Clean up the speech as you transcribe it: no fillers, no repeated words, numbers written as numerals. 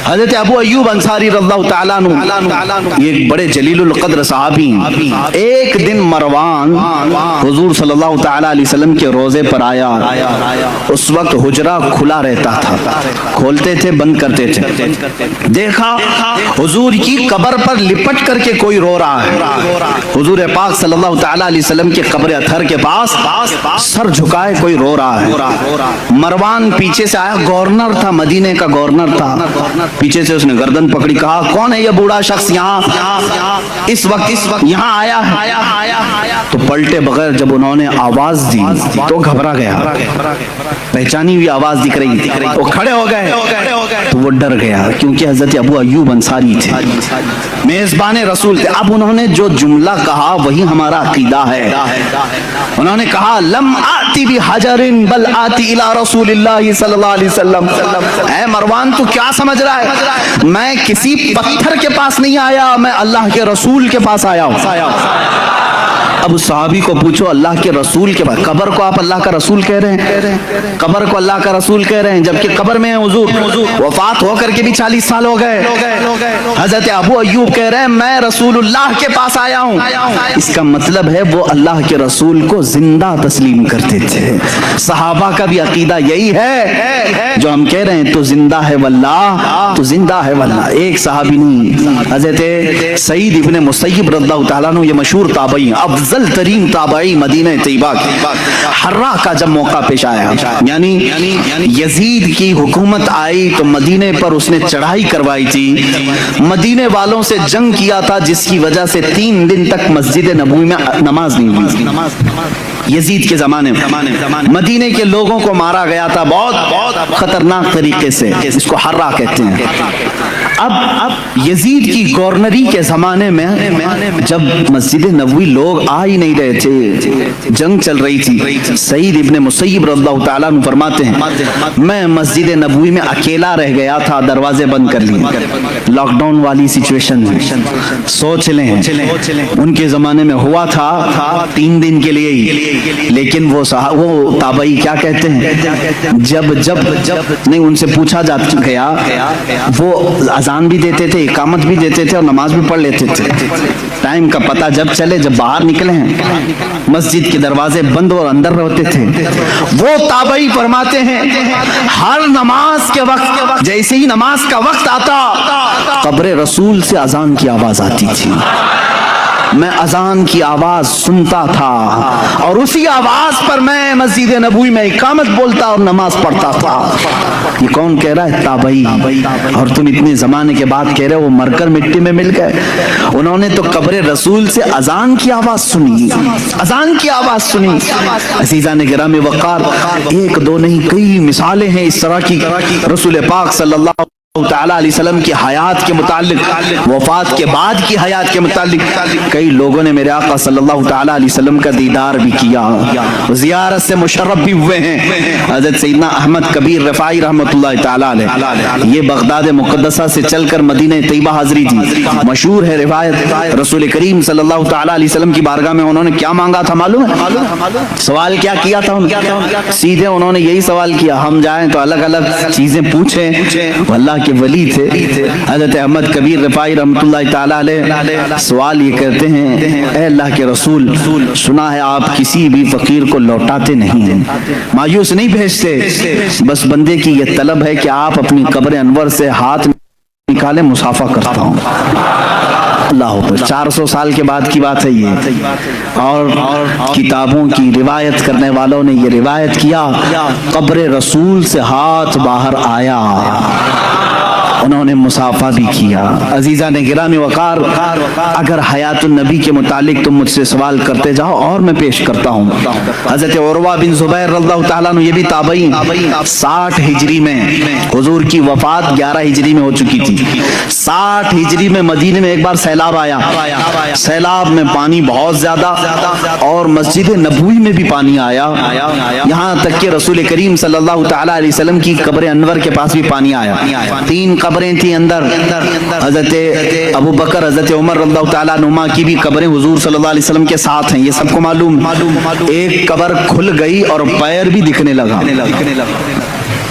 حضرت ابو ایوب انصاری رضی اللہ تعالیٰ عنہ یہ بڑے جلیل القدر صحابی، ایک دن مروان حضور صلی اللہ تعالیٰ علیہ وسلم کے روزے پر آیا، اس وقت حجرہ کھلا رہتا تھا، کھولتے تھے بند کرتے تھے، دیکھا حضور کی قبر پر لپٹ کر کے کوئی رو رہا ہے، حضور پاک صلی اللہ تعالیٰ علیہ وسلم کے قبر اطہر کے پاس سر جھکائے کوئی رو رہا ہے۔ مروان پیچھے سے آیا، گورنر تھا، مدینے کا گورنر تھا، پیچھے سے اس نے گردن پکڑی، کہا کون ہے یہ بوڑھا شخص یہاں اس وقت یہاں آیا ہے؟ تو پلٹے بغیر جب انہوں نے آواز دی تو گھبرا گیا، پہچانی ہوئی آواز دکھ رہی تھی، وہ کھڑے ہو گئے تو وہ ڈر گیا، کیونکہ حضرت ابو ایوب انصاری تھے، میزبان رسول تھے۔ اب انہوں نے جو جملہ کہا وہی ہمارا عقیدہ ہے، انہوں نے کہا لم آتی بحجر بل آتی الی رسول اللہ صلی اللہ علیہ وسلم۔ اے مروان تو کیا سمجھ رہا ہے، میں کسی پتھر کے پاس نہیں آیا، میں اللہ کے رسول کے پاس آیا ہوں۔ اب اس صحابی کو پوچھو اللہ کے رسول کے پاس، قبر کو آپ اللہ کا رسول کہہ رہے ہیں، قبر کو اللہ کا رسول کہہ رہے ہیں، جبکہ قبر میں حضور وفات ہو کر کے بھی 40 سال ہو گئے۔ حضرت ابو ایوب کہہ رہے ہیں میں رسول اللہ کے پاس آیا ہوں، اس کا مطلب ہے وہ اللہ کے رسول کو زندہ تسلیم کرتے تھے۔ صحابہ کا بھی عقیدہ یہی ہے جو ہم کہہ رہے ہیں، تو زندہ ہے واللہ، تو زندہ ہے واللہ۔ ایک صحابی نہیں، حضرت سعید ابن مسیب رضی اللہ تعالیٰ عنہ، یہ مشہور تابعی، افضل ترین تابعی مدینہ طیبہ کی، حرہ کا جب موقع پیش آیا، یعنی یزید کی حکومت آئی تو مدینے پر اس نے چڑھائی کروائی تھی، مدینے والوں سے جنگ کیا تھا، جس کی وجہ سے 3 دن تک مسجد نبوی میں نماز نہیں ہوئی۔ یزید کے زمانے میں مدینے کے لوگوں کو مارا گیا تھا بہت خطرناک طریقے سے، اس کو حرہ کہتے ہیں۔ اب یزید کی گورنری کے زمانے میں جب مسجد نبوی لوگ آ ہی نہیں رہے تھے، جنگ چل رہی تھی، سعید ابن مسیب رضی اللہ تعالیٰ عنہ فرماتے ہیں میں مسجد نبوی میں اکیلا رہ گیا تھا، دروازے بند کر لیے، لاک ڈاؤن والی سچویشن میں، سوچ لیں ان کے زمانے میں ہوا تھا 3 دن کے لیے ہی، لیکن وہ تابعی کیا کہتے ہیں، جب نہیں ان سے پوچھا جا گیا، وہ اذان بھی دیتے تھے، اقامت بھی دیتے تھے اور نماز بھی پڑھ لیتے تھے، ٹائم کا پتہ جب چلے، جب باہر نکلے ہیں مسجد کے دروازے بند اور اندر رہتے تھے۔ وہ تابعی فرماتے ہیں ہر نماز کے وقت، جیسے ہی نماز کا وقت آتا، قبر رسول سے اذان کی آواز آتی تھی، میں اذان کی آواز سنتا تھا اور اسی آواز پر میں مسجد نبوی میں اقامت بولتا اور نماز پڑھتا تھا۔ یہ کون کہہ رہا ہے، تابعی، اور تم اتنے زمانے کے بعد کہہ رہے ہو وہ مر کر مٹی میں مل گئے۔ انہوں نے تو قبر رسول سے اذان کی آواز سنی، اذان کی آواز سنی۔ عزیزان گرامی وقار، 1 2 نہیں کئی مثالیں ہیں اس طرح کی، رسول پاک صلی اللہ تعالیٰ علیہ وسلم کی حیات کے متعلق، وفات کے بعد کی حیات کے متعلق کئی لوگوں نے میرے آقا صلی اللہ تعالیٰ علیہ وسلم کا دیدار بھی کیا، زیارت سے مشرف بھی ہوئے ہیں۔ حضرت سیدنا احمد کبیر رفاعی رحمۃ اللہ تعالیٰ علیہ، یہ بغداد مقدسہ سے چل کر مدینہ طیبہ حاضری تھی، مشہور ہے روایت، رسول کریم صلی اللہ تعالیٰ علیہ وسلم کی بارگاہ میں انہوں نے کیا مانگا تھا معلوم ہے؟ سوال کیا کیا تھا؟ سیدھے انہوں نے یہی سوال کیا، ہم جائیں تو الگ الگ چیزیں پوچھیں، اللہ کے ولی تھے حضرت احمد کبیر رفاعی رحمۃ اللہ تعالیٰ علیہ، سوال یہ کرتے ہیں اے اللہ کے رسول، سنا ہے آپ کسی بھی فقیر کو لوٹاتے نہیں ہیں، مایوس نہیں بھیجتے، بس بندے کی یہ طلب ہے کہ آپ اپنی قبر انور سے ہاتھ نکالیں، مصافحہ کرتا ہوں۔ اللہ حافظ، 400 سال کے بعد کی بات ہے یہ، اور کتابوں کی روایت کرنے والوں نے یہ روایت کیا، قبر رسول سے ہاتھ باہر آیا، انہوں نے مصافحہ بھی کیا۔ عزیزان گرامی وقار، اگر حیات النبی کے متعلق تم مجھ سے سوال کرتے جاؤ اور میں پیش کرتا ہوں۔ حضرت عروہ بن زبیر رضی اللہ تعالیٰ عنہ، یہ بھی تابعی، 60 ہجری میں، حضور کی وفات 11 ہجری میں ہو چکی تھی، 60 ہجری میں مدینے میں ایک بار سیلاب آیا، سیلاب میں پانی بہت زیادہ اور مسجد نبوی میں بھی پانی آیا، یہاں تک کہ رسول کریم صلی اللہ تعالیٰ علیہ وسلم کی قبر انور کے پاس بھی پانی آیا۔ 3 قبریں تھیں اندر، حضرت ابو بکر، حضرت عمر رضی اللہ تعالیٰ عنہما کی بھی قبریں حضور صلی اللہ علیہ وسلم کے ساتھ ہیں، یہ سب کو معلوم۔ ایک قبر کھل گئی اور پیر بھی دکھنے لگا،